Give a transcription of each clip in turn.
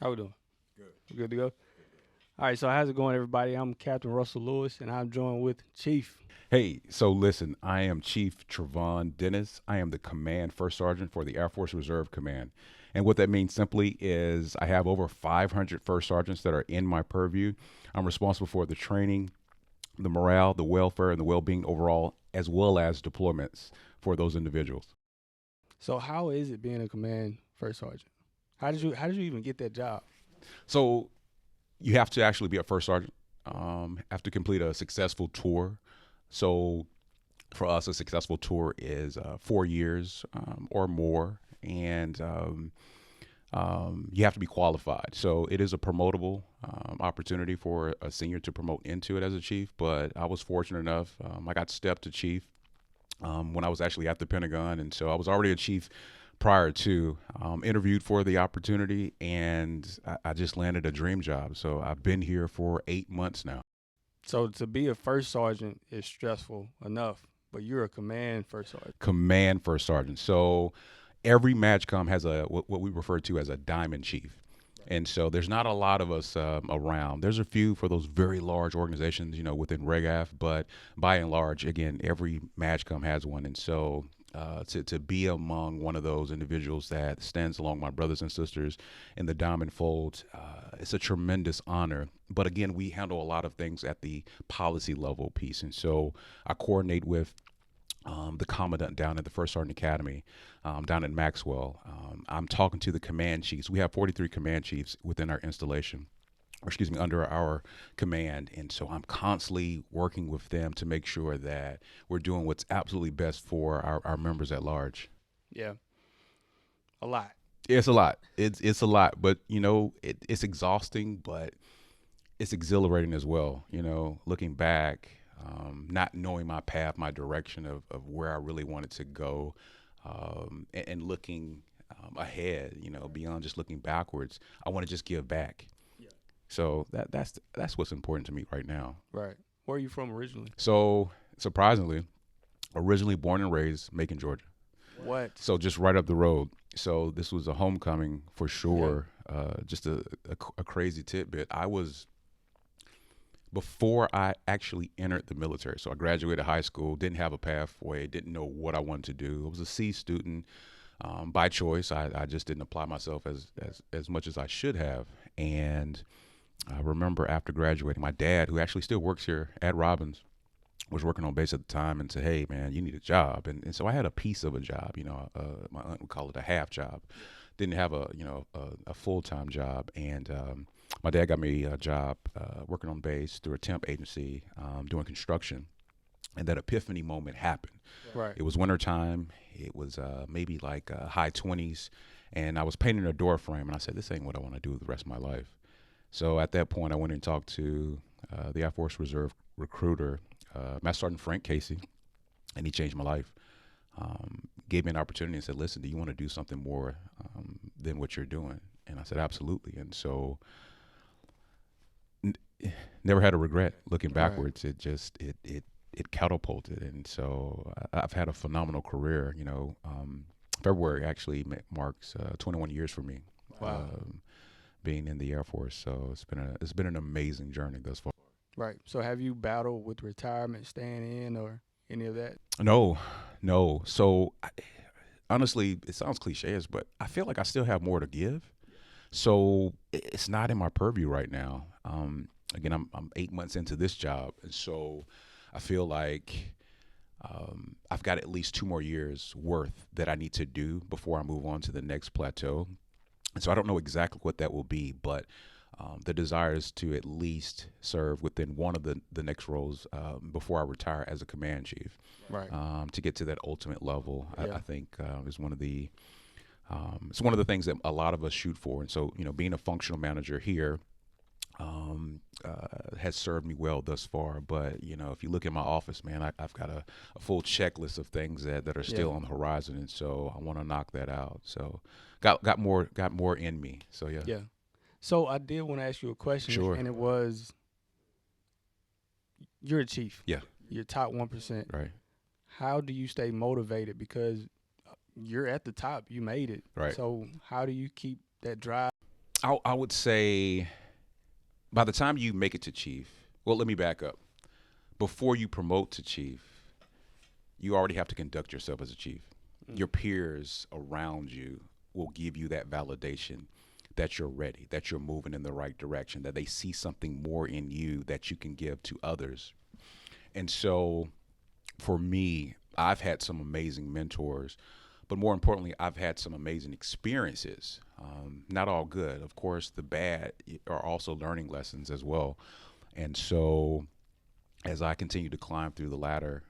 How we doing? Good to go? All right, so how's it going, everybody? I'm Captain Russell Lewis, and I'm joined with Chief. Hey, so listen, I am Chief Travon Dennis. I am the Command First Sergeant for the Air Force Reserve Command. And what that means simply is I have over 500 first sergeants that are in my purview. I'm responsible for the training, the morale, the welfare, and the well being overall, as well as deployments for those individuals. So, how is it being a command first sergeant? How did you even get that job? So you have to actually be a first sergeant, have to complete a successful tour. So for us, a successful tour is 4 years or more, and you have to be qualified. So it is a promotable opportunity for a senior to promote into it as a chief. But I was fortunate enough; I got stepped to chief when I was actually at the Pentagon, and so I was already a chief prior to interviewed for the opportunity, and I just landed a dream job. So I've been here for 8 months now. So, to be a first sergeant is stressful enough, but you're a command first sergeant. Command first sergeant. So every MAGCOM has what we refer to as a diamond chief. And so there's not a lot of us around. There's a few for those very large organizations, within RegAF, but by and large, again, every MAGCOM has one. And so to be among one of those individuals that stands along my brothers and sisters in the diamond fold, it's a tremendous honor. But again, we handle a lot of things at the policy level piece. And so I coordinate with the commandant down at the First Sergeant Academy, down in Maxwell. I'm talking to the command chiefs. We have 43 command chiefs within our installation, or excuse me, under our command. And so I'm constantly working with them to make sure that we're doing what's absolutely best for our members at large. Yeah, a lot. It's a lot. It's a lot, but it's exhausting, but it's exhilarating as well. Looking back, not knowing my path, my direction of where I really wanted to go, and looking ahead, beyond just looking backwards. I want to just give back. So that's what's important to me right now. Right. Where are you from originally? So surprisingly, originally born and raised Macon, Georgia. What? So just right up the road. So this was a homecoming for Yeah. sure. Just a crazy tidbit. I was before I actually entered the military. So I graduated high school, didn't have a pathway, didn't know what I wanted to do. I was a C student by choice. I just didn't apply myself as much as I should have. And I remember after graduating, my dad, who actually still works here at Robbins, was working on base at the time and said, "Hey, man, you need a job." And so I had a piece of a job. My aunt would call it a half job. Didn't have a full time job, and my dad got me a job working on base through a temp agency doing construction. And that epiphany moment happened. Right. It was wintertime. It was maybe like high 20s. And I was painting a door frame. And I said, this ain't what I want to do the rest of my life. So at that point, I went and talked to the Air Force Reserve recruiter, Master Sergeant Frank Casey. And he changed my life. Gave me an opportunity and said, listen, do you want to do something more than what you're doing? And I said, absolutely. And so n- never had a regret looking Right. backwards. It catapulted, and so I've had a phenomenal career. February actually marks 21 years for me, Wow. being in the Air Force. So it's been an amazing journey thus far. Right. So, have you battled with retirement, staying in, or any of that? No, no. So honestly, it sounds cliche, but I feel like I still have more to give. So it's not in my purview right now. Again, I'm 8 months into this job, and so I feel like I've got at least 2 more years worth that I need to do before I move on to the next plateau. And so I don't know exactly what that will be, but the desire is to at least serve within one of the next roles before I retire as a command chief. Right. To get to that ultimate level, Yeah. I think is one of the it's one of the things that a lot of us shoot for. And so, being a functional manager here has served me well thus far. But if you look at my office, man, I've got a full checklist of things that are Yeah. still on the horizon, and so I want to knock that out. So got more in me. So yeah, Yeah. So, I did want to ask you a question, sure, and it was you're a chief, yeah, you're top 1%. right, How do you stay motivated? Because you're at the top, you made it. right. So, how do you keep that drive? I would say by the time you make it to chief, well, let me back up. Before you promote to chief, you already have to conduct yourself as a chief. Mm. Your peers around you will give you that validation that you're ready, that you're moving in the right direction, that they see something more in you that you can give to others. And so for me, I've had some amazing mentors, but more importantly, I've had some amazing experiences. Not all good. Of course, the bad are also learning lessons as well. And so as I continued to climb through the ladder,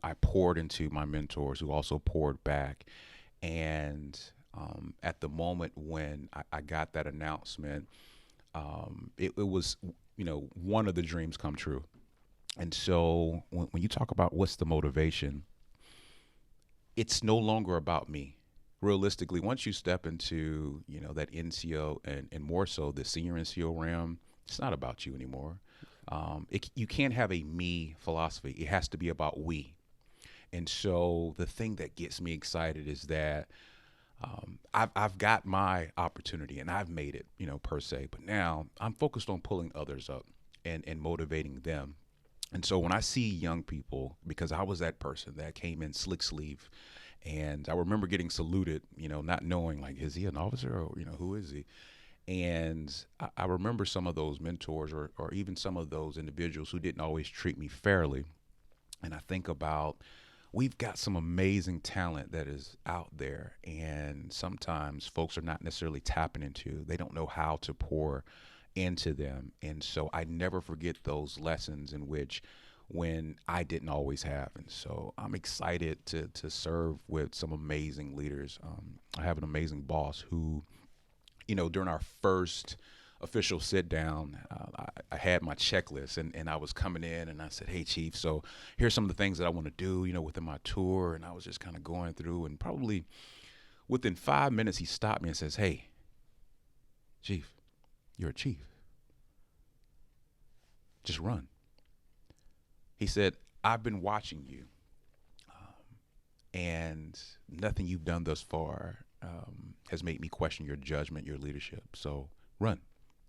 I poured into my mentors who also poured back. And at the moment when I got that announcement, it was, one of the dreams come true. And so when you talk about what's the motivation, it's no longer about me. Realistically, once you step into, that NCO and more so the senior NCO realm, it's not about you anymore. You can't have a me philosophy. It has to be about we. And so the thing that gets me excited is that I've got my opportunity and I've made it, per se. But now I'm focused on pulling others up and motivating them. And so when I see young people, because I was that person that came in slick sleeve, and I remember getting saluted, not knowing like, is he an officer or, who is he? And I remember some of those mentors or even some of those individuals who didn't always treat me fairly. And I think about we've got some amazing talent that is out there. And sometimes folks are not necessarily tapping into, they don't know how to pour into them. And so I never forget those lessons in which when I didn't always have. And so I'm excited to serve with some amazing leaders. I have an amazing boss who, during our first official sit down, I had my checklist and I was coming in and I said, hey, Chief, so here's some of the things that I want to do, within my tour. And I was just kind of going through, and probably within 5 minutes, he stopped me and says, hey, Chief, you're a chief. Just run. He said, I've been watching you, and nothing you've done thus far has made me question your judgment, your leadership. So run.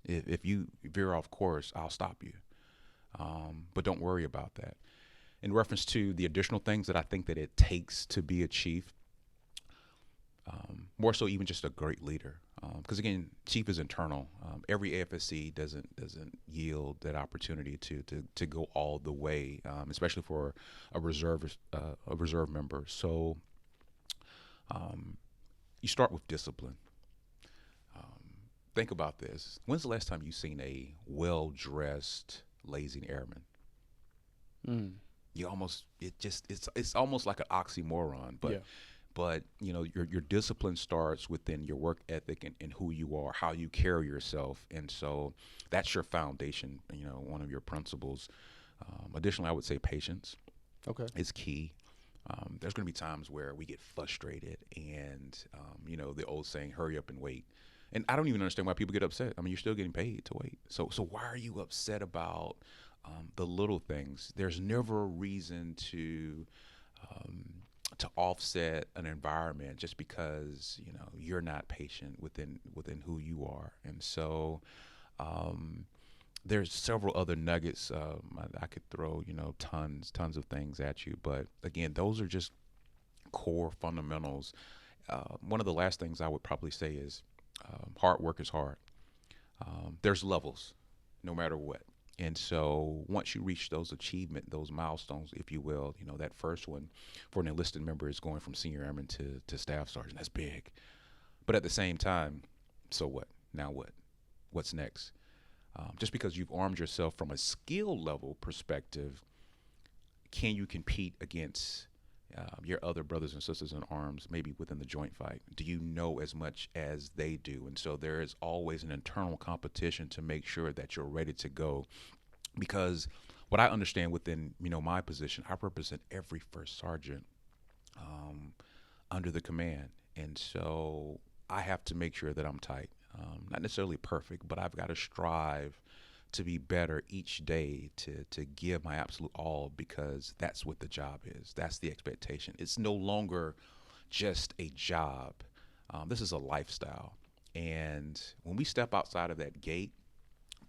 If you veer off course, I'll stop you. But don't worry about that. In reference to the additional things that I think that it takes to be a chief, more so even just a great leader. Because again, chief is internal. Every AFSC doesn't yield that opportunity to go all the way, especially for a reserve member. So you start with discipline. Think about this. When's the last time you seen a well-dressed, lazy airman? Mm. You almost it's almost like an oxymoron, Yeah. but your discipline starts within your work ethic and who you are, how you carry yourself. And so that's your foundation, one of your principles. Additionally, I would say patience Okay. is key. There's going to be times where we get frustrated and the old saying, hurry up and wait. And I don't even understand why people get upset. I mean, you're still getting paid to wait, so why are you upset about the little things? There's never a reason um, to offset an environment just because you're not patient within who you are. And so um, there's several other nuggets. I could throw tons of things at you, but again, those are just core fundamentals. One of the last things I would probably say is hard work is hard. There's levels, no matter what. And so once you reach those milestones, if you will, that first one for an enlisted member is going from senior airman to staff sergeant. That's big. But at the same time, so what? Now what? What's next? Just because you've armed yourself from a skill level perspective, can you compete against your other brothers and sisters in arms, maybe within the joint fight? Do you know as much as they do? And so there is always an internal competition to make sure that you're ready to go. Because what I understand within my position, I represent every first sergeant um, under the command, and so I have to make sure that I'm tight. Not necessarily perfect, but I've got to strive to be better each day, to give my absolute all, because that's what the job is. That's the expectation. It's no longer just a job. This is a lifestyle. And when we step outside of that gate,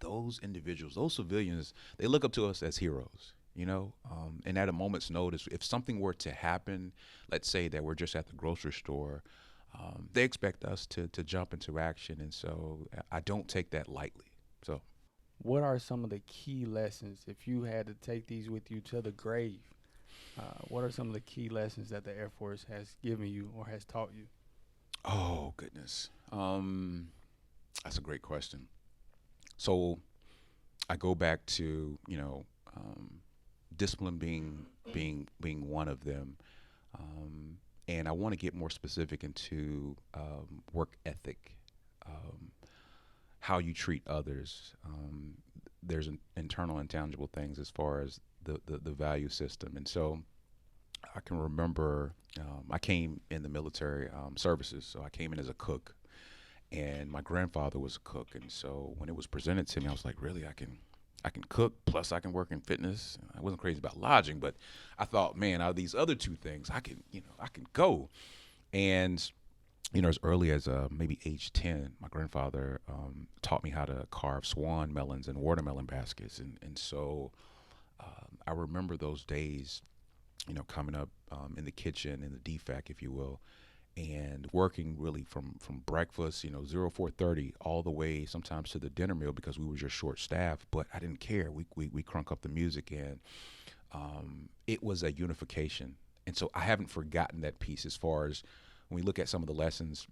those individuals, those civilians, they look up to us as heroes. And at a moment's notice, if something were to happen, let's say that we're just at the grocery store, they expect us to jump into action. And so I don't take that lightly. So, What are some of the key lessons if you had to take these with you to the grave? What are some of the key lessons that the Air Force has given you or has taught you? oh, goodness. That's a great question. So I go back to, discipline being one of them. Um, and I want to get more specific into work ethic, um, how you treat others. There's internal intangible things as far as the value system. And so I can remember I came in the military services, so I came in as a cook, and my grandfather was a cook, and so when it was presented to me, I was like, really, I can cook plus I can work in fitness. I wasn't crazy about lodging, but I thought, man, out of these other two things, I can go. And as early as maybe age 10, my grandfather taught me how to carve swan melons and watermelon baskets, and so I remember those days, coming up in the kitchen in the DFAC, if you will, and working really from breakfast, 04:30 all the way sometimes to the dinner meal because we were just short staffed. But I didn't care. We crunk up the music, and it was a unification. And so I haven't forgotten that piece as far as when we look at some of the lessons.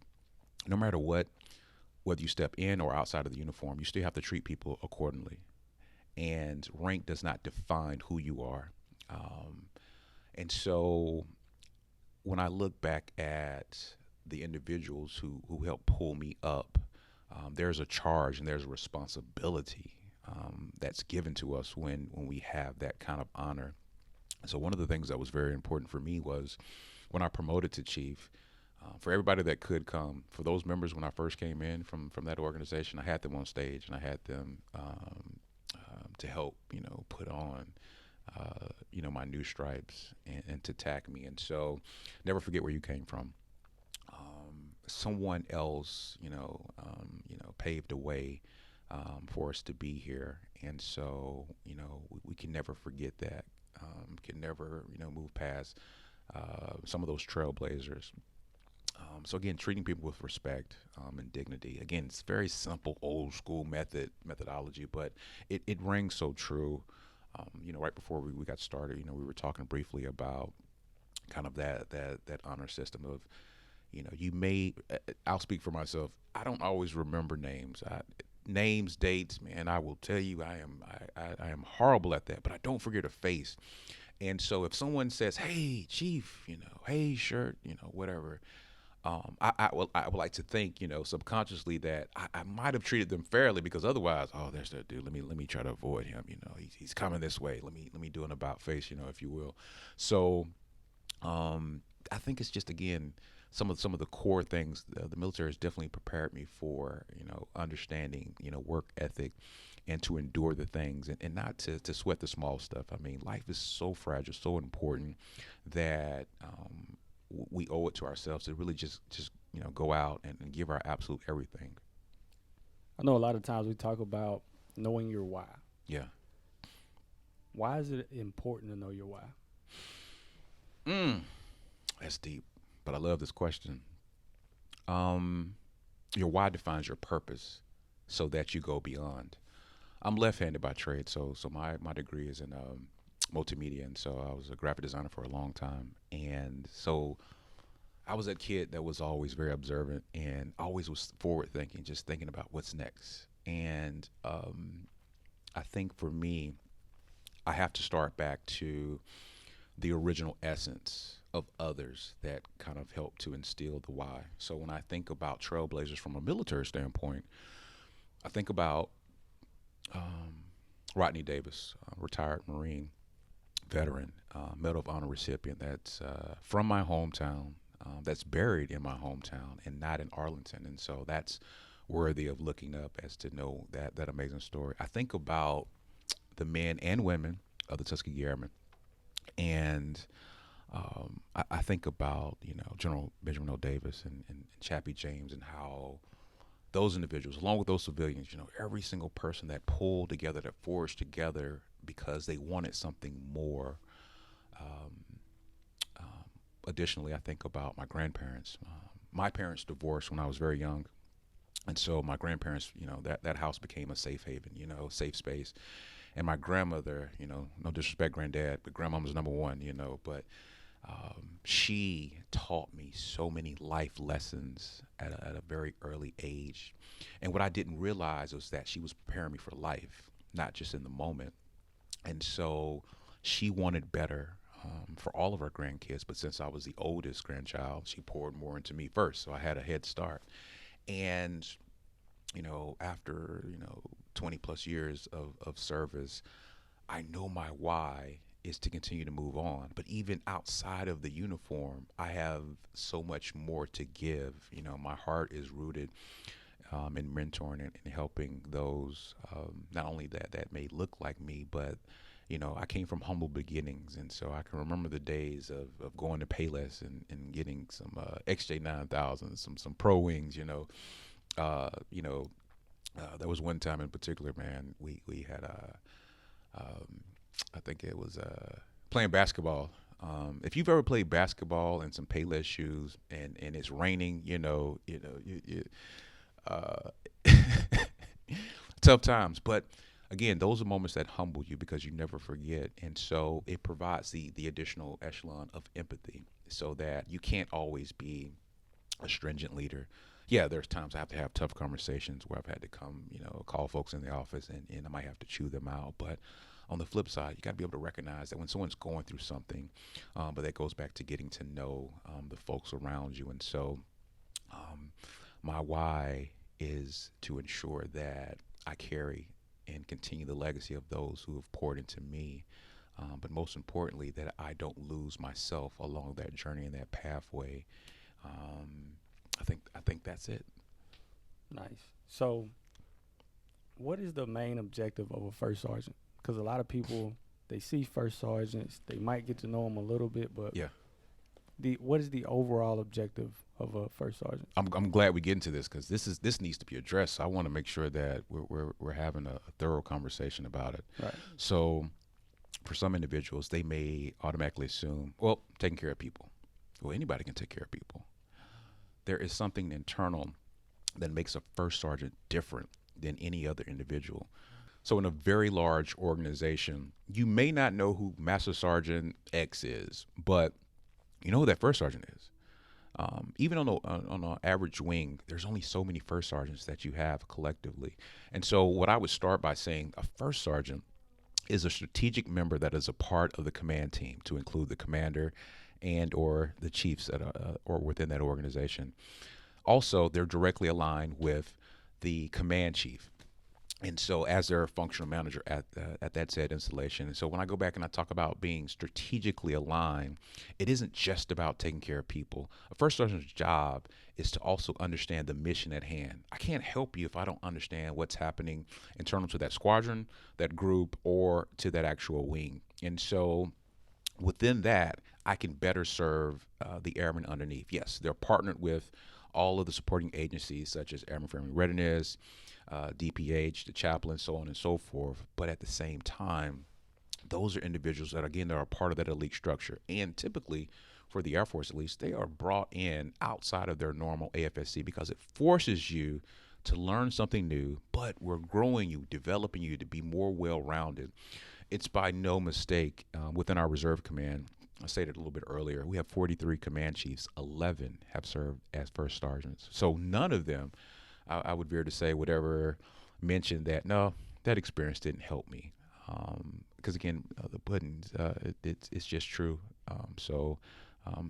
No matter what, whether you step in or outside of the uniform, you still have to treat people accordingly. And rank does not define who you are. Um, and so when I look back at the individuals who helped pull me up, there's a charge and there's a responsibility that's given to us when we have that kind of honor. So one of the things that was very important for me was when I promoted to chief. For everybody that could come, for those members when I first came in from that organization, I had them on stage and I had them to help put on my new stripes and to tack me. And so never forget where you came from. Someone else, paved the way for us to be here. And so, we can never forget that. Can never, move past some of those trailblazers. So again, treating people with respect and dignity. Again, it's very simple, old school methodology, but it rings so true. Right before we got started, we were talking briefly about kind of that honor system of, you may. I'll speak for myself. I don't always remember names. Names, dates, man. I will tell you, I am horrible at that. But I don't forget a face. And so if someone says, "Hey, chief," "Hey, shirt," whatever. I would like to think, subconsciously that I might have treated them fairly because otherwise, oh, there's that dude. Let me try to avoid him. He's coming this way. Let me do an about face, if you will. So I think it's just again some of the core things the military has definitely prepared me for. Understanding, work ethic, and to endure the things and not to sweat the small stuff. I mean, life is so fragile, so important that we owe it to ourselves to really just go out and give our absolute everything. I know a lot of times we talk about knowing your why. Yeah. Why is it important to know your why? Mm, that's deep, but I love this question. Um, your why defines your purpose, so that you go beyond. I'm left-handed by trade, so my degree is in multimedia, and so I was a graphic designer for a long time, and so I was that kid that was always very observant and always was forward thinking, just thinking about what's next. And I think for me, I have to start back to the original essence of others that kind of helped to instill the why. So when I think about trailblazers from a military standpoint, I think about um, Rodney Davis, retired Marine veteran, Medal of Honor recipient that's from my hometown, that's buried in my hometown and not in Arlington. And so that's worthy of looking up as to know that amazing story. I think about the men and women of the Tuskegee Airmen. And I think about, General Benjamin O. Davis and Chappie James and how those individuals, along with those civilians, every single person that pulled together, that forged together because they wanted something more. Um, Additionally, I think about my grandparents. My parents divorced when I was very young. And so my grandparents, that house became a safe haven, safe space. And my grandmother, no disrespect, granddad, but grandmama's number one, she taught me so many life lessons at a very early age. And what I didn't realize was that she was preparing me for life, not just in the moment. And so she wanted better for all of her grandkids. But since I was the oldest grandchild, she poured more into me first. So I had a head start. And, after, 20 plus years of service, I know my why is to continue to move on. But even outside of the uniform, I have so much more to give. My heart is rooted in mentoring and helping those, not only that may look like me, but I came from humble beginnings, and so I can remember the days of going to Payless and getting some XJ9000, some Pro Wings. Uh, you know, there was one time in particular, man. We had I think it was playing basketball. If you've ever played basketball in some Payless shoes and it's raining, uh, tough times. But again, those are moments that humble you because you never forget, and so it provides the additional echelon of empathy, so that you can't always be a stringent leader. Yeah, there's times I have to have tough conversations where I've had to come, call folks in the office and I might have to chew them out. But on the flip side, you got to be able to recognize that when someone's going through something, but that goes back to getting to know the folks around you. And so um, my why is to ensure that I carry and continue the legacy of those who have poured into me. But most importantly, that I don't lose myself along that journey and that pathway. Um, I think that's it. Nice. So, what is the main objective of a first sergeant? Because a lot of people, they see first sergeants, they might get to know them a little bit, but Yeah, what is the overall objective of a first sergeant? I'm glad we get into this because this needs to be addressed. So I want to make sure that we're having a thorough conversation about it. Right. So for some individuals, they may automatically assume, well, taking care of people. Well, anybody can take care of people. There is something internal that makes a first sergeant different than any other individual. So in a very large organization, you may not know who Master Sergeant X is, but you know who that first sergeant is. Even on an average wing, there's only so many first sergeants that you have collectively. And so what I would start by saying, a first sergeant is a strategic member that is a part of the command team, to include the commander and or the chiefs or within that organization. Also, they're directly aligned with the command chief, and so as their functional manager at that said installation. And so when I go back and I talk about being strategically aligned, it isn't just about taking care of people. A first sergeant's job is to also understand the mission at hand. I can't help you if I don't understand what's happening internal to that squadron, that group, or to that actual wing. And so within that, I can better serve the airmen underneath. Yes, they're partnered with all of the supporting agencies such as Airman Family Readiness, DPH, the chaplain, so on and so forth. But at the same time, those are individuals that, again, that are part of that elite structure. And typically, for the Air Force at least, they are brought in outside of their normal AFSC because it forces you to learn something new, but we're growing you, developing you to be more well-rounded. It's by no mistake within our reserve command. I stated a little bit earlier, we have 43 command chiefs. 11 have served as first sergeants. So none of them, I would veer to say, would ever mention that, no, that experience didn't help me. Because again, the puddings, it's just true.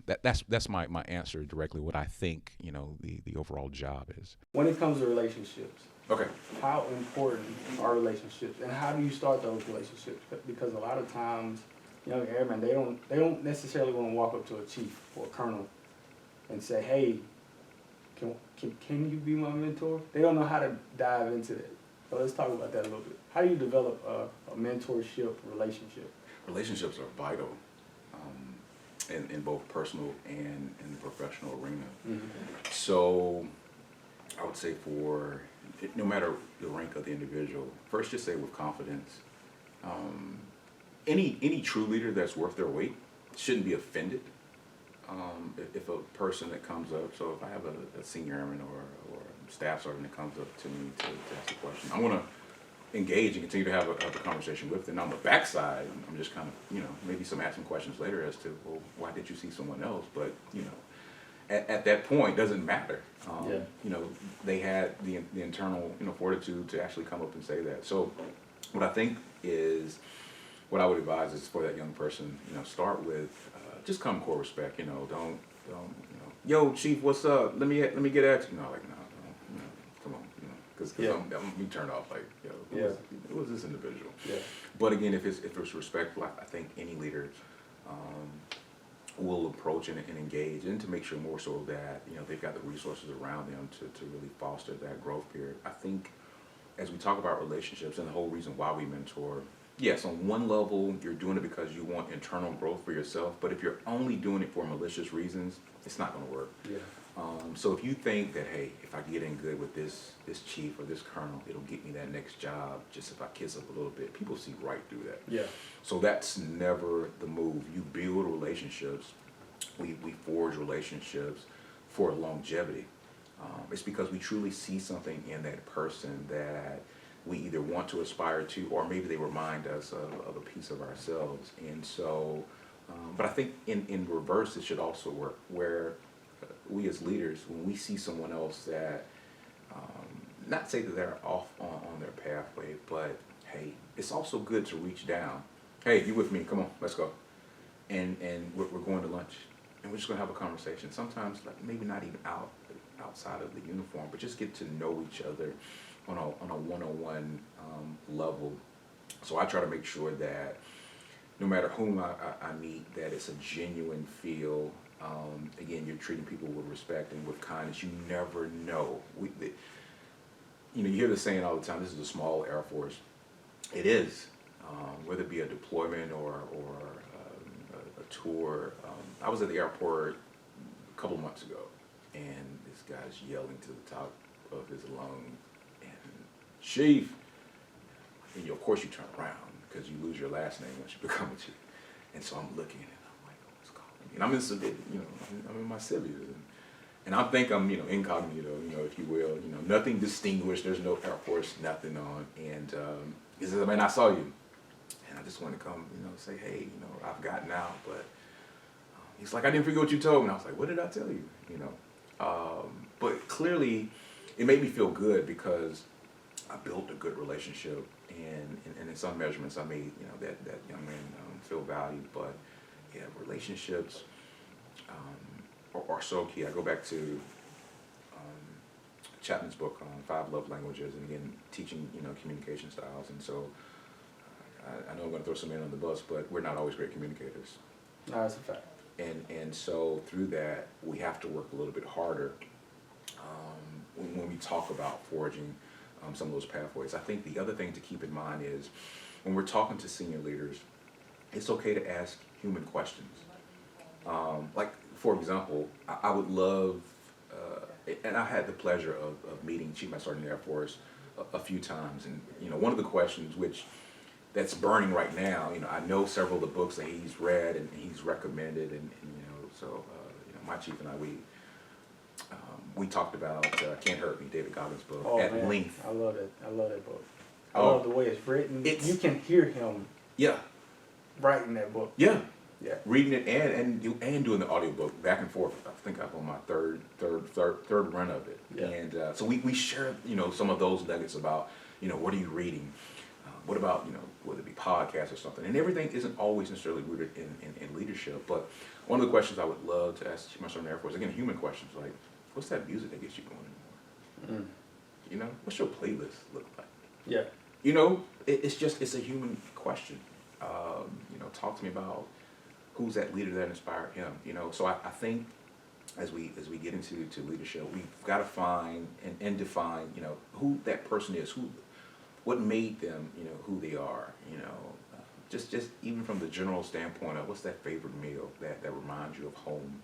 That's my answer directly. What I think, the overall job is. When it comes to relationships, Okay. how important are relationships, and how do you start those relationships? Because a lot of times, young airmen, they don't necessarily want to walk up to a chief or a colonel and say, "Hey, can you be my mentor?" They don't know how to dive into that. So let's talk about that a little bit. How do you develop a mentorship relationship? Relationships are vital in both personal and in the professional arena. Mm-hmm. So I would say no matter the rank of the individual, first just say with confidence. Any true leader that's worth their weight shouldn't be offended if a person that comes up. So if I have a senior airman or a staff sergeant that comes up to me to ask a question, I want to engage and continue to have a conversation with them. On the backside, I'm just kind of, maybe asking questions later as to, well, why did you see someone else? But, at that point, doesn't matter. They had the internal, fortitude to actually come up and say that. So what I think is, what I would advise is for that young person, start with just common core respect. Don't, yo, chief, what's up? Let me get at you. Like, no, come on, because I'm gonna be turned off. Like, who is this individual? Yeah. But again, if it's respectful, I think any leader will approach and engage, and to make sure more so that they've got the resources around them to really foster that growth period. I think as we talk about relationships and the whole reason why we mentor, yes, on one level you're doing it because you want internal growth for yourself, but if you're only doing it for malicious reasons, it's not going to work. Yeah. So if you think that, hey, if I get in good with this chief or this colonel, it'll get me that next job just if I kiss up a little bit, people see right through that. Yeah. So that's never the move. You build relationships. We forge relationships for longevity. It's because we truly see something in that person that we either want to aspire to, or maybe they remind us of a piece of ourselves. And so, but I think in reverse, it should also work where we as leaders, when we see someone else that, not say that they're off on their pathway, but hey, it's also good to reach down. Hey, you with me? Come on, let's go. And we're going to lunch, and we're just gonna have a conversation. Sometimes, like, maybe not even outside of the uniform, but just get to know each other on a one-on-one level. So I try to make sure that no matter whom I meet, that it's a genuine feel. Again, you're treating people with respect and with kindness. You never know. You hear the saying all the time, this is a small Air Force. It is, whether it be a deployment or a tour. I was at the airport a couple of months ago, and this guy's yelling to the top of his lungs, and chief, and of course you turn around because you lose your last name once you become a chief. And so I'm looking, and I'm like, oh, what's calling me? And I'm in civilian, I'm in my civvies, and I think I'm, incognito, if you will, nothing distinguished. There's no Air Force, nothing on. And he says, man, I saw you, and I just want to come, say, hey, I've gotten out, but he's like, I didn't forget what you told me. And I was like, what did I tell you? But clearly, it made me feel good because I built a good relationship, and in some measurements, I made that young man feel valued. But yeah, relationships are so key. I go back to Chapman's book on 5 love languages, and again, teaching communication styles. And so I know I'm going to throw some men on the bus, but we're not always great communicators. No, that's a fact. And so through that, we have to work a little bit harder when we talk about forging some of those pathways. I think the other thing to keep in mind is when we're talking to senior leaders, it's okay to ask human questions. Like, for example, I would love, and I had the pleasure of meeting Chief Master Sergeant of the Air Force a few times. And, one of the questions that's burning right now, I know several of the books that he's read and he's recommended, and so my chief and I, we talked about Can't Hurt Me, David Goggins' book, at length. I love it. I love that book. I love the way it's written. You can hear him writing that book. Yeah. Yeah. Reading it and doing the audiobook back and forth. I think I'm on my third run of it. Yeah. And so we share, some of those nuggets about, what are you reading? What about, whether it be podcasts or something? And everything isn't always necessarily rooted in leadership. But one of the questions I would love to ask my son in the Air Force, again, human questions, like, what's that music that gets you going in the morning? What's your playlist look like? Yeah. It's a human question. Talk to me about who's that leader that inspired him. So I think as we get into leadership, we've got to find and define, who that person is, what made them, who they are, just even from the general standpoint of what's that favorite meal that reminds you of home.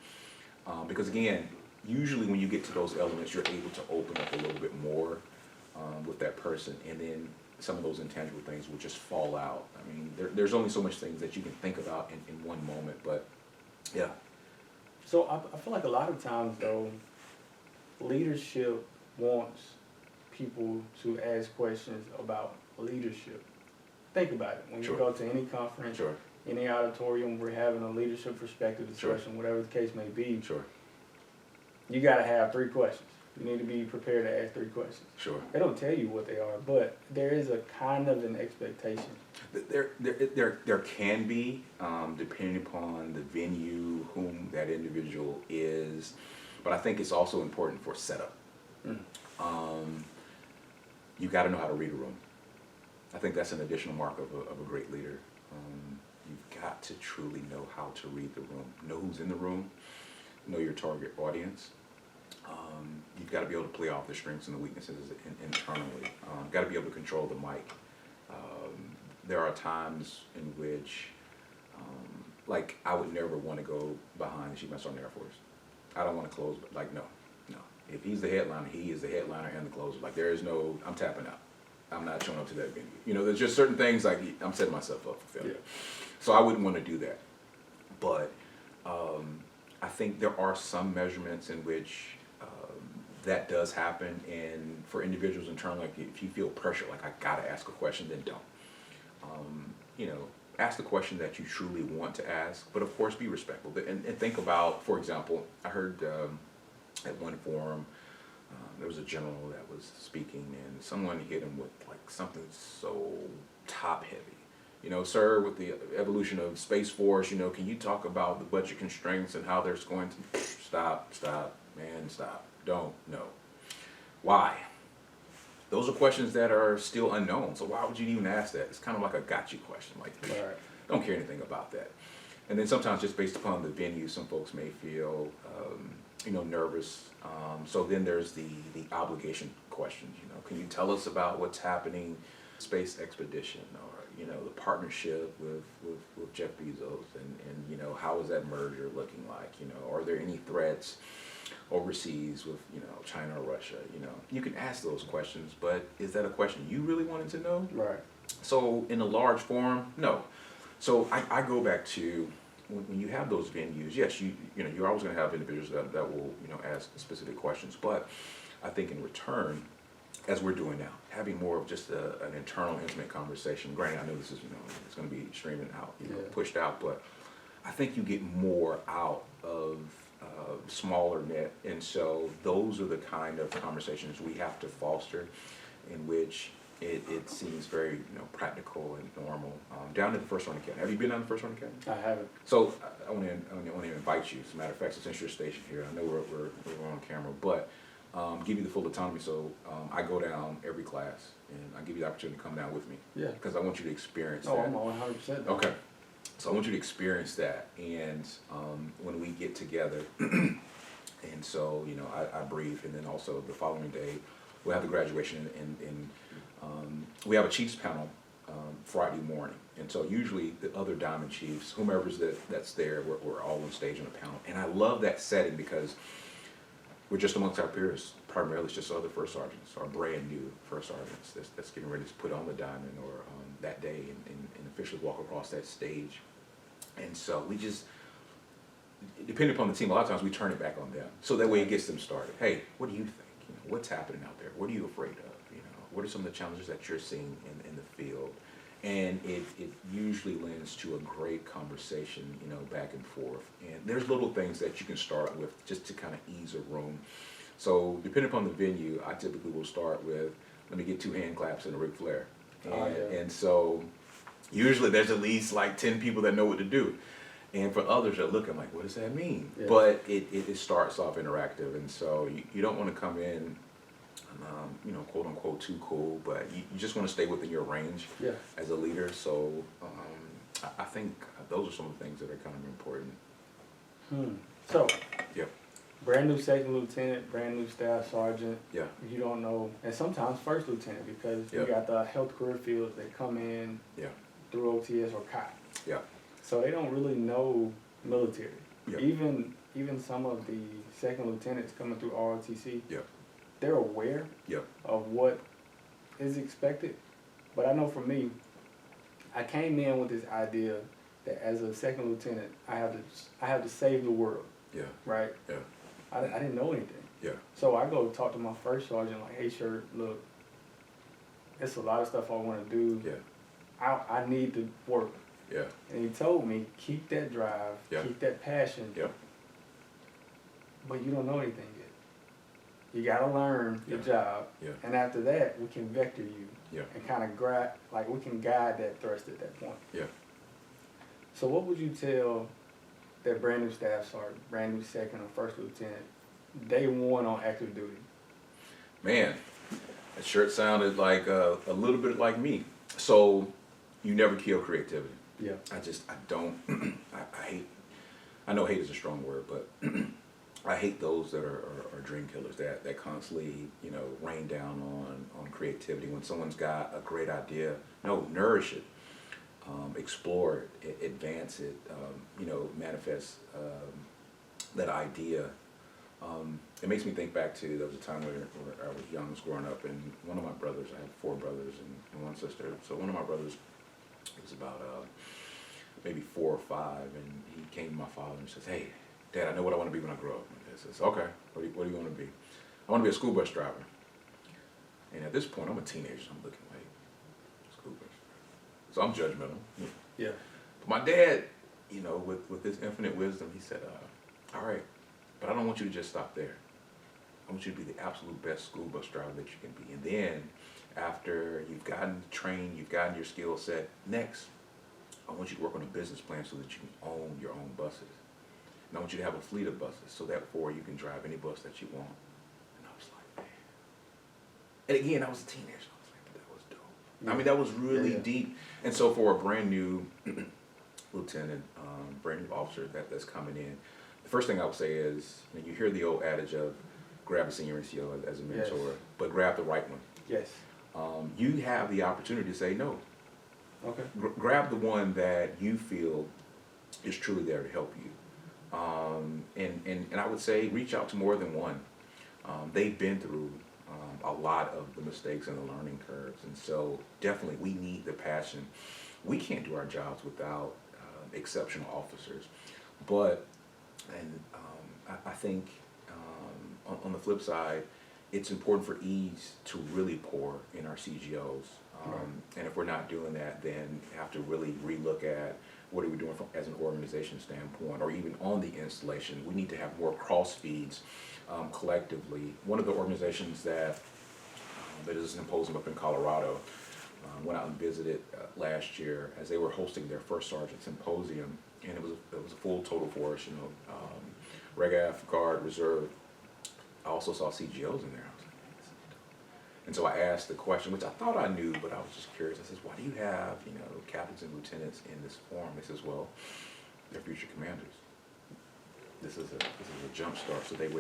Because again, usually when you get to those elements, you're able to open up a little bit more with that person, and then some of those intangible things will just fall out. I mean, there's only so much things that you can think about in one moment, but yeah. So I feel like a lot of times though, leadership wants people to ask questions about leadership. Think about it. When Sure. you go to any conference, Sure. any auditorium, we're having a leadership perspective Sure. discussion, whatever the case may be, Sure. you gotta have 3 questions. You need to be prepared to ask 3 questions. Sure. They don't tell you what they are, but there is a kind of an expectation. There can be, depending upon the venue, whom that individual is, but I think it's also important for setup. You got to know how to read a room. I think that's an additional mark of a great leader. You've got to truly know how to read the room, know who's in the room, know your target audience. You've got to be able to play off the strengths and the weaknesses internally. Got to be able to control the mic. There are times in which, like, I would never want to go behind the Chief Master Sergeant Air Force. I don't want to close, but like, no. If he's the headliner, he is the headliner and the closer. Like, there is no, I'm tapping out. I'm not showing up to that venue. You know, there's just certain things, like, I'm setting myself up for failure. Yeah. So I wouldn't want to do that. But I think there are some measurements in which that does happen, and for individuals internally, like, if you feel pressure, like, I gotta ask a question, then don't. You know, ask the question that you truly want to ask, but of course be respectful. And think about, for example, I heard at one forum, there was a general that was speaking, and someone hit him with like something so top heavy. You know, sir, with the evolution of Space Force, you know, can you talk about the budget constraints and how there's going to stop, man, stop. Don't, no. Why? Those are questions that are still unknown. So why would you even ask that? It's kind of like a gotcha question. Like, Right. don't care anything about that. And then sometimes just based upon the venue, some folks may feel, you know, nervous. So then there's the obligation questions. You know, can you tell us about what's happening, space expedition, or, you know, the partnership with Jeff Bezos, and you know, how is that merger looking like? You know, are there any threats overseas with, you know, China or Russia? You know, you can ask those questions, but is that a question you really wanted to know? Right. So in a large forum, no. So I go back to when you have those venues, yes, you know, you're always going to have individuals that will, you know, ask specific questions, but I think in return, as we're doing now, having more of just an internal, intimate conversation. Granted, I know this is, you know, it's going to be streaming out, you know, Yeah. pushed out, but I think you get more out of smaller net, and so those are the kind of conversations we have to foster, in which it seems very, you know, practical and normal. Down at the First Sergeant Academy. Have you been down to the First Sergeant Academy? I haven't. So I want to invite you. As a matter of fact, since you're stationed here, I know we're on camera, but give you the full autonomy. So I go down every class, and I give you the opportunity to come down with me. Yeah. Because I want you to experience Oh, that. I'm 100%. Okay. So I want you to experience that, and when we get together, and so, you know, I brief, and then also the following day, we'll have the graduation, and we have a Chiefs panel Friday morning. And so usually the other Diamond Chiefs, whomever's that's there, we're all on stage on a panel. And I love that setting because we're just amongst our peers. Primarily it's just other first sergeants, or brand new first sergeants that's getting ready to put on the diamond, or that day, and officially walk across that stage. And so we just, depending upon the team, a lot of times we turn it back on them. So that way it gets them started. Hey, what do you think? You know, what's happening out there? What are you afraid of? You know, what are some of the challenges that you're seeing in the field? And it usually lends to a great conversation, you know, back and forth. And there's little things that you can start with just to kind of ease a room. So depending upon the venue, I typically will start with, let me get 2 hand claps and a Ric Flair. And so usually there's at least like 10 people that know what to do. And for others, they're looking like, what does that mean? Yeah. But it starts off interactive. And so you don't want to come in, you know, quote unquote too cool, but you just want to stay within your range as a leader. So I think those are some of the things that are kind of important. So, Yeah. brand new second lieutenant, brand new staff sergeant. Yeah. You don't know, and sometimes first lieutenant, because you got the health career fields that come in through OTS or COT. Yeah. So they don't really know military. Yeah. Even even some of the second lieutenants coming through ROTC, Yeah. they're aware Yeah. of what is expected. But I know for me, I came in with this idea that as a second lieutenant, I have to save the world, Yeah. right? Yeah. I didn't know anything. Yeah. So I go talk to my first sergeant like, hey, sir, look, it's a lot of stuff I want to do. Yeah. I need to work. Yeah. And he told me, keep that drive, Yeah. keep that passion, Yeah. but you don't know anything yet. You got to learn your Yeah. job. Yeah. And after that, we can vector you Yeah. and kind of we can guide that thrust at that point. Yeah. So what would you tell that brand new staff sergeant, brand new second or first lieutenant, day one on active duty? Man, that shirt sounded like a little bit like me. So, you never kill creativity. Yeah. I don't, I hate, I know hate is a strong word, but I hate those that are dream killers, that constantly, rain down on creativity. When someone's got a great idea, no, nourish it, explore it, advance it, manifest that idea. It makes me think back to, there was a time where I was young, I was growing up, and one of my brothers, I had 4 brothers and 1 sister, so one of my brothers was about maybe 4 or 5, and he came to my father and says, hey, Dad, I know what I want to be when I grow up. And Dad says, okay, what do you want to be? I want to be a school bus driver. And at this point, I'm a teenager, so I'm looking like, school bus driver. So I'm judgmental. Yeah. But my dad, with his infinite wisdom, he said, all right, but I don't want you to just stop there. I want you to be the absolute best school bus driver that you can be. And then after you've gotten trained, you've gotten your skill set, next, I want you to work on a business plan so that you can own your own buses. And I want you to have a fleet of buses so therefore you can drive any bus that you want. And I was like, man. And again, I was a teenager. I was like, but that was dope. Yeah. I mean, that was really Yeah. deep. And so for a brand new lieutenant, brand new officer that's coming in, the first thing I would say is, you hear the old adage of grab a senior NCO as a mentor, Yes. but grab the right one. Yes. You have the opportunity to say no. Okay. Grab the one that you feel is truly there to help you. And I would say reach out to more than one. They've been through a lot of the mistakes and the learning curves, and so definitely we need the passion. We can't do our jobs without exceptional officers, but I think on the flip side, it's important for E's to really pour in our CGOs. And if we're not doing that, then have to really relook at what are we doing as an organization standpoint, or even on the installation. We need to have more cross feeds collectively. One of the organizations that is a symposium up in Colorado, went out and visited last year as they were hosting their first sergeant symposium, and it was a full total force, Reg F, Guard, Reserve. I also saw CGOs in there. I was like, man, this is dope. And so I asked the question, which I thought I knew, but I was just curious. I says, why do you have, captains and lieutenants in this forum? They says, well, they're future commanders. This is a jump start, so they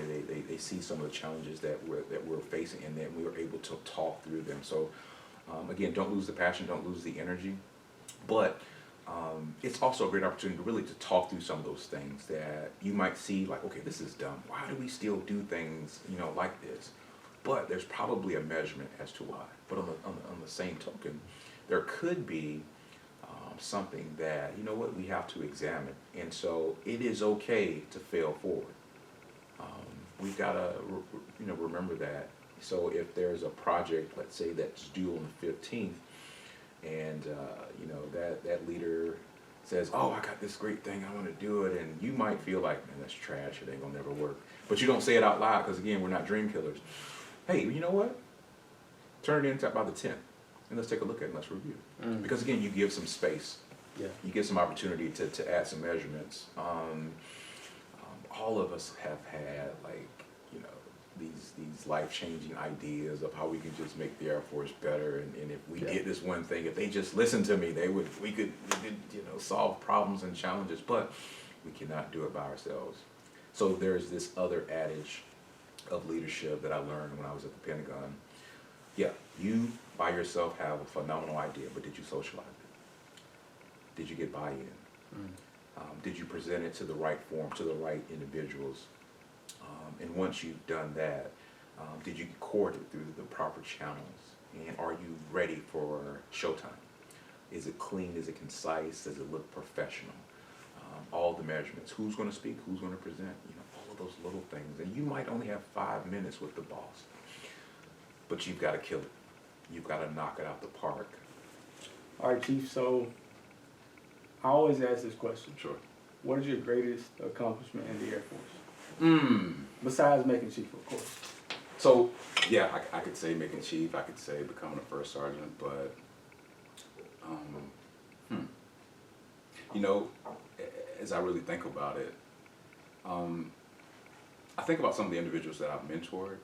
see some of the challenges that we're facing, and then we were able to talk through them. So again, don't lose the passion, don't lose the energy, but it's also a great opportunity really to talk through some of those things that you might see like, okay, this is dumb. Why do we still do things, like this? But there's probably a measurement as to why. But on the same token, there could be something that, we have to examine. And so it is okay to fail forward. We've got to, remember that. So if there's a project, let's say that's due on the 15th, and that leader says, oh, I got this great thing, I want to do it, and you might feel like, man, that's trash, it ain't gonna never work. But you don't say it out loud, because again, we're not dream killers. Hey, you know what? Turn it in by the 10th, and let's take a look at it and let's review. Because again, you give some space. Yeah. You give some opportunity to add some measurements. All of us have had these life-changing ideas of how we can just make the Air Force better, and if we did this one thing, if they just listened to me, we could solve problems and challenges, but we cannot do it by ourselves. So there's this other adage of leadership that I learned when I was at the Pentagon. Yeah, you by yourself have a phenomenal idea, but did you socialize it? Did you get buy-in? Did you present it to the right form, to the right individuals? And once you've done that, did you court it through the proper channels? And are you ready for showtime? Is it clean? Is it concise? Does it look professional? All the measurements. Who's going to speak? Who's going to present? All of those little things. And you might only have 5 minutes with the boss, but you've got to kill it. You've got to knock it out the park. All right, Chief, so I always ask this question. Sure. What is your greatest accomplishment in the Air Force? Besides making Chief, of course. So, yeah, I could say making chief, I could say becoming a first sergeant, but, as I really think about it, I think about some of the individuals that I've mentored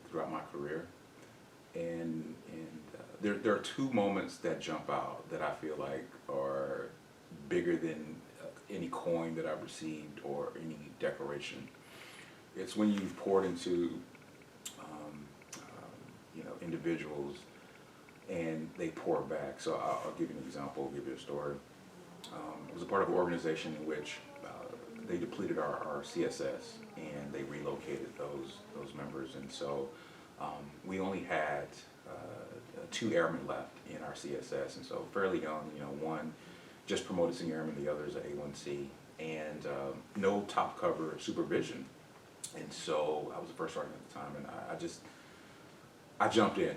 throughout my career, and there are 2 moments that jump out that I feel like are bigger than any coin that I've received or any decoration. It's when you've poured into individuals and they pour back. So I'll give you an example, give you a story. I was a part of an organization in which they depleted our CSS and they relocated those members, and so we only had 2 airmen left in our CSS, and so fairly young. One just promoted senior airman, the other is an A1C, and no top cover supervision. And so I was the first sergeant at the time, and I jumped in.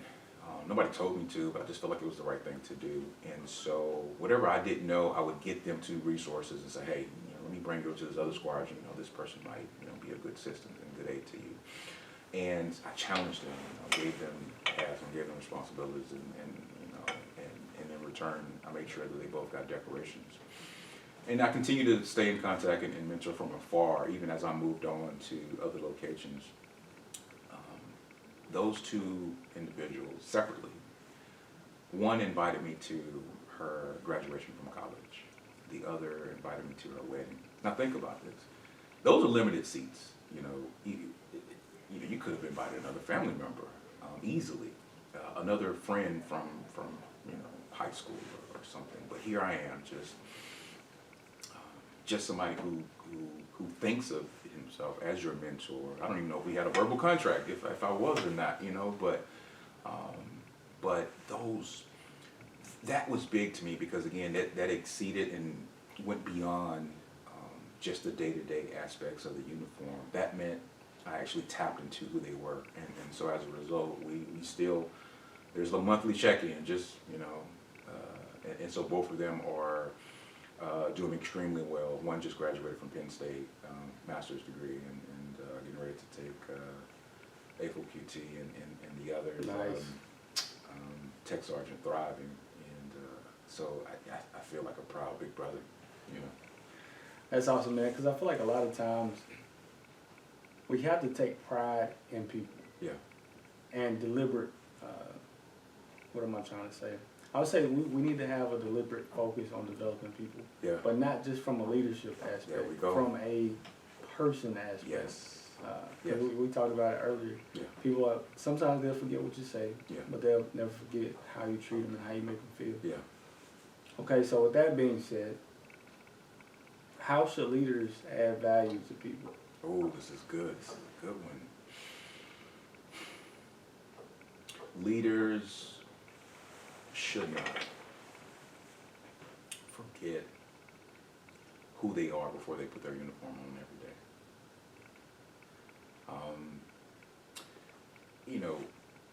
Nobody told me to, but I just felt like it was the right thing to do. And so whatever I didn't know, I would get them to resources and say, hey, let me bring you to this other squadron. This person might be a good assistant and good aid to you. And I challenged them, gave them tasks and gave them responsibilities, and in return, I made sure that they both got decorations. And I continue to stay in contact and mentor from afar, even as I moved on to other locations. Those 2 individuals separately, one invited me to her graduation from college. The other invited me to her wedding. Now think about this. Those are limited seats. You could have invited another family member easily, another friend from high school or something. But here I am, just somebody who thinks of himself as your mentor. I don't even know if we had a verbal contract, if I was or not, but that was big to me, because again, that exceeded and went beyond just the day-to-day aspects of the uniform. That meant I actually tapped into who they were, and so as a result, we still, there's a monthly check-in, and so both of them are doing extremely well. One just graduated from Penn State, master's degree, and getting ready to take AFL-QT, and the other is tech sergeant, thriving, and so I feel like a proud big brother. That's awesome, man, because I feel like a lot of times we have to take pride in people. Yeah. And deliberate, what am I trying to say? I would say we need to have a deliberate focus on developing people. Yeah. But not just from a leadership aspect, There we go. from a person aspect. Yes. Yes. We talked about it earlier. Yeah. People sometimes they'll forget what you say, Yeah. but they'll never forget how you treat them and how you make them feel. Yeah. Okay, so with that being said, how should leaders add value to people? Oh, this is good. This is a good one. Leaders should not forget who they are before they put their uniform on every day.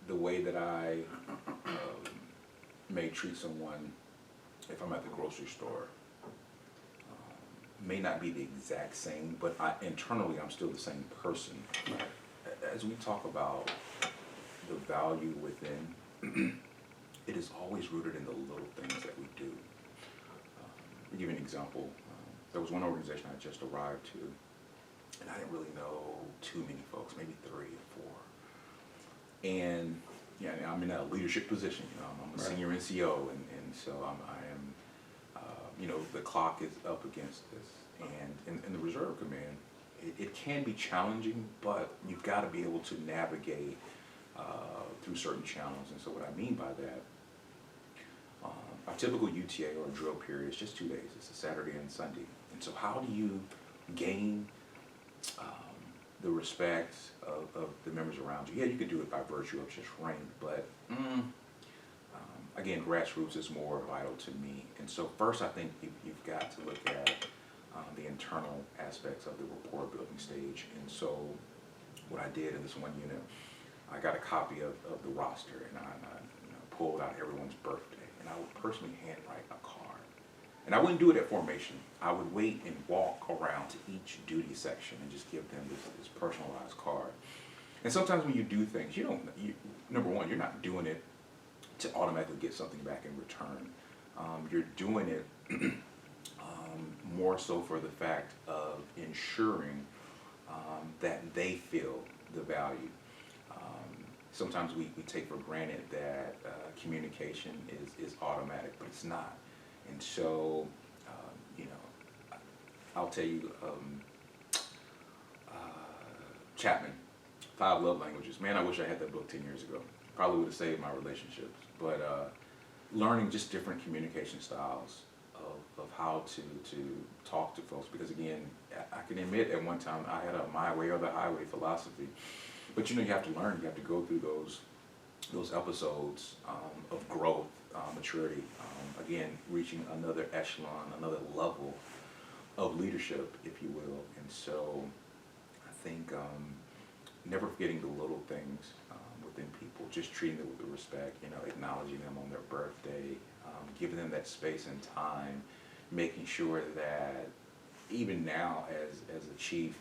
The way that I may treat someone if I'm at the grocery store may not be the exact same, but internally I'm still the same person. As we talk about the value within, it is always rooted in the little things that we do. I'll give you an example. There was one organization I just arrived to, and I didn't really know too many folks, maybe 3 or 4. And yeah, I'm in a leadership position. I'm a senior NCO, and so I am. The clock is up against this, and in the Reserve Command, it can be challenging, but you've got to be able to navigate through certain challenges. And so what I mean by that, our typical UTA or drill period is just 2 days. It's a Saturday and Sunday. And so how do you gain the respect of the members around you? Yeah, you could do it by virtue of just rank, but again, grassroots is more vital to me. And so first, I think you've got to look at the internal aspects of the rapport building stage. And so what I did in this one unit, I got a copy of the roster, and I pulled out everyone's birthday, and I would personally handwrite a card. And I wouldn't do it at formation. I would wait and walk around to each duty section and just give them this personalized card. And sometimes when you do things, number one, you're not doing it to automatically get something back in return. You're doing it more so for the fact of ensuring that they feel the value. Sometimes we take for granted that communication is automatic, but it's not. And so, I'll tell you, Chapman, 5 Love Languages. Man, I wish I had that book 10 years ago. Probably would have saved my relationships. But learning just different communication styles of how to talk to folks. Because again, I can admit at one time I had a my way or the highway philosophy. But you have to learn, you have to go through those episodes of growth, maturity, again, reaching another echelon, another level of leadership, if you will. And so I think never forgetting the little things within people, just treating them with the respect, acknowledging them on their birthday, giving them that space and time, making sure that even now as a chief,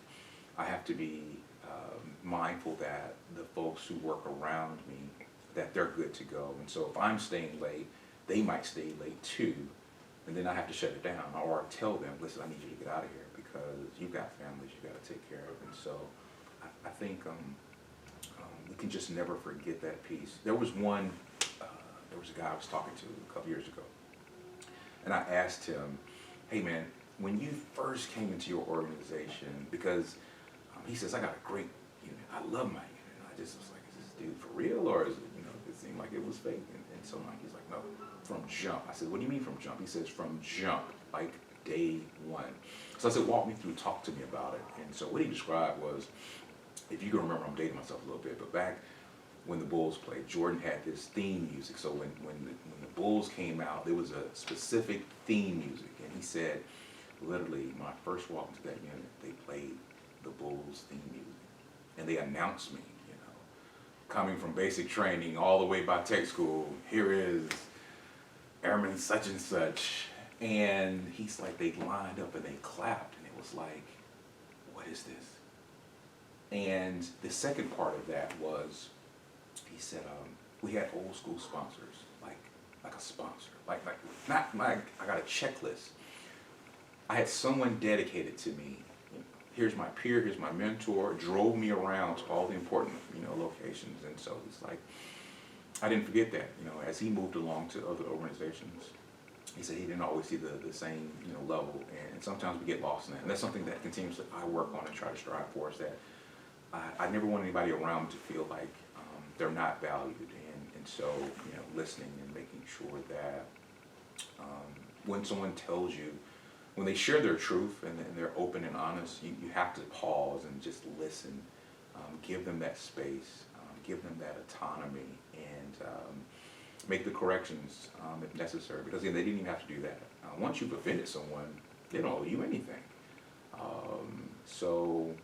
I have to be mindful that the folks who work around me, that they're good to go. And so if I'm staying late, they might stay late too, and then I have to shut it down or tell them, listen, I need you to get out of here because you've got families you got to take care of. And so I think we can just never forget that piece. There was a guy I was talking to a couple years ago, and I asked him, hey man, when you first came into your organization, because he says, I got a great unit, I love my unit. And I just was like, is this dude for real, or is it, it seemed like it was fake? And so he's like, no, from jump. I said, what do you mean from jump? He says, from jump, like day one. So I said, walk me through, talk to me about it. And so what he described was, if you can remember, I'm dating myself a little bit, but back when the Bulls played, Jordan had this theme music. So when the Bulls came out, there was a specific theme music. And he said, literally, when I first walked into that unit, they played the Bulls theme music. And they announced me, coming from basic training all the way by tech school, here is Airman such and such. And he's like, they lined up and they clapped. And it was like, what is this? And the second part of that was, he said, we had old school sponsors, like a sponsor, not I got a checklist. I had someone dedicated to me. Here's my peer, here's my mentor, drove me around to all the important, locations. And so it's like, I didn't forget that, as he moved along to other organizations, he said he didn't always see the same, level. And sometimes we get lost in that. And that's something that continuously I work on and try to strive for, is that I never want anybody around me to feel like they're not valued. And so, listening and making sure that when someone tells you, when they share their truth and they're open and honest, you have to pause and just listen, give them that space, give them that autonomy, and make the corrections if necessary. Because again, they didn't even have to do that. Once you've offended someone, they don't owe you anything. So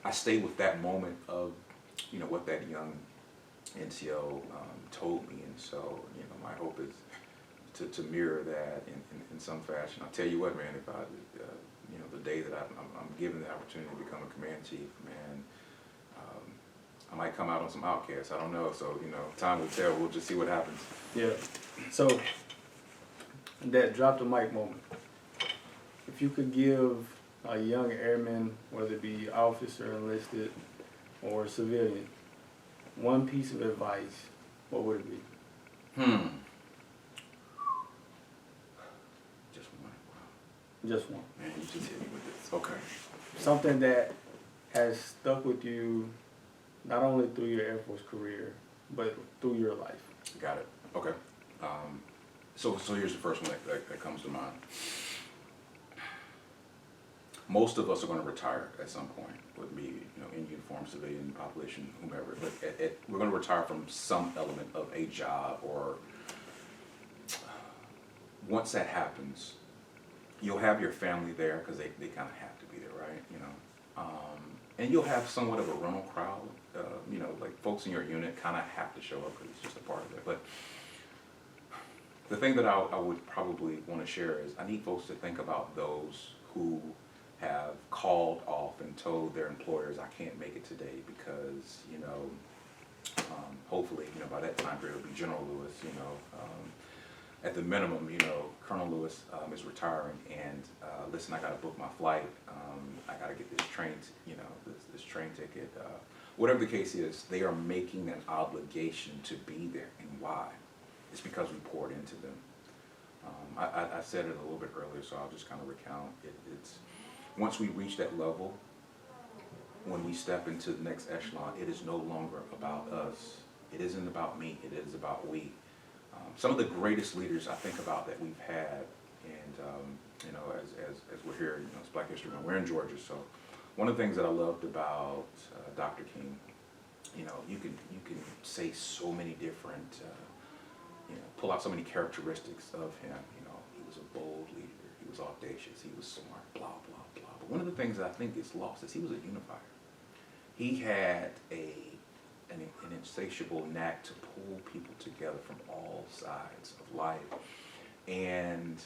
I stay with that moment of, what that young NCO told me. And so, my hope is to mirror that in some fashion. I'll tell you what, man, if I, the day that I'm given the opportunity to become a command chief, man, I might come out on some outcasts. I don't know. So, time will tell. We'll just see what happens. Yeah. So, that drop the mic moment. If you could give a young airman, whether it be officer, enlisted, or civilian, one piece of advice, what would it be? Just one. Wow. Just one. Man, you just hit me with this. Okay. Something that has stuck with you not only through your Air Force career, but through your life. Got it. Okay. So here's the first one that comes to mind. Most of us are going to retire at some point, whether it be in uniform, civilian, population, whomever. But we're going to retire from some element of a job, or once that happens, you'll have your family there because they kind of have to be there, right? And you'll have somewhat of a rental crowd. Like folks in your unit kind of have to show up because it's just a part of it. But the thing that I would probably want to share is I need folks to think about those who have called off and told their employers, I can't make it today because, hopefully, by that time period it'll be General Lewis, at the minimum, Colonel Lewis is retiring, and listen, I got to book my flight. I got to get this train, this train ticket. Whatever the case is, they are making an obligation to be there. And why? It's because we poured into them. I said it a little bit earlier, so I'll just kind of recount it. It's once we reach that level, when we step into the next echelon, it is no longer about us. It isn't about me. It is about we. Some of the greatest leaders I think about that we've had, and as we're here, it's Black History Month. We're in Georgia, so one of the things that I loved about Dr. King, you can say so many different, pull out so many characteristics of him. He was a bold leader. He was audacious. He was smart. Blah blah blah. But one of the things that I think is lost is he was a unifier. He had an insatiable knack to pull people together from all sides of life, and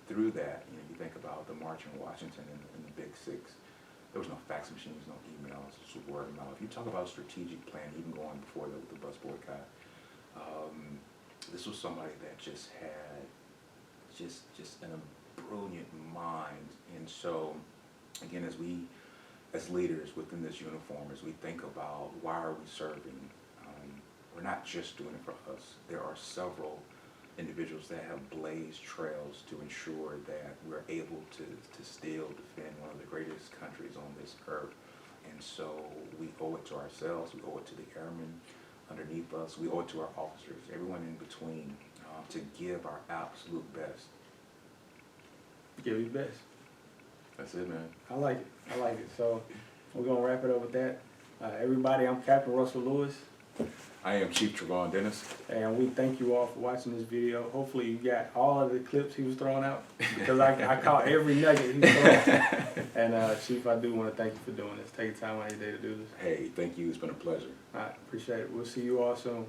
through that, you think about the March in Washington and the Big Six. There was no fax machines, no emails, just word of mouth. You talk about a strategic plan, even going before the bus boycott. This was somebody that just had just a brilliant mind, and so again, as leaders within this uniform, as we think about why are we serving, we're not just doing it for us. There are several individuals that have blazed trails to ensure that we're able to still defend one of the greatest countries on this earth. And so we owe it to ourselves, we owe it to the airmen underneath us, we owe it to our officers, everyone in between, to give our absolute best. Give your best. That's it, man. I like it. So we're going to wrap it up with that. Everybody, I'm Captain Russell Lewis. I am Chief Travon Dennis. And we thank you all for watching this video. Hopefully you got all of the clips he was throwing out, because I caught every nugget he was throwing. And Chief, I do want to thank you for doing this. Taking time out of your day to do this. Hey, thank you. It's been a pleasure. All right, appreciate it. We'll see you all soon.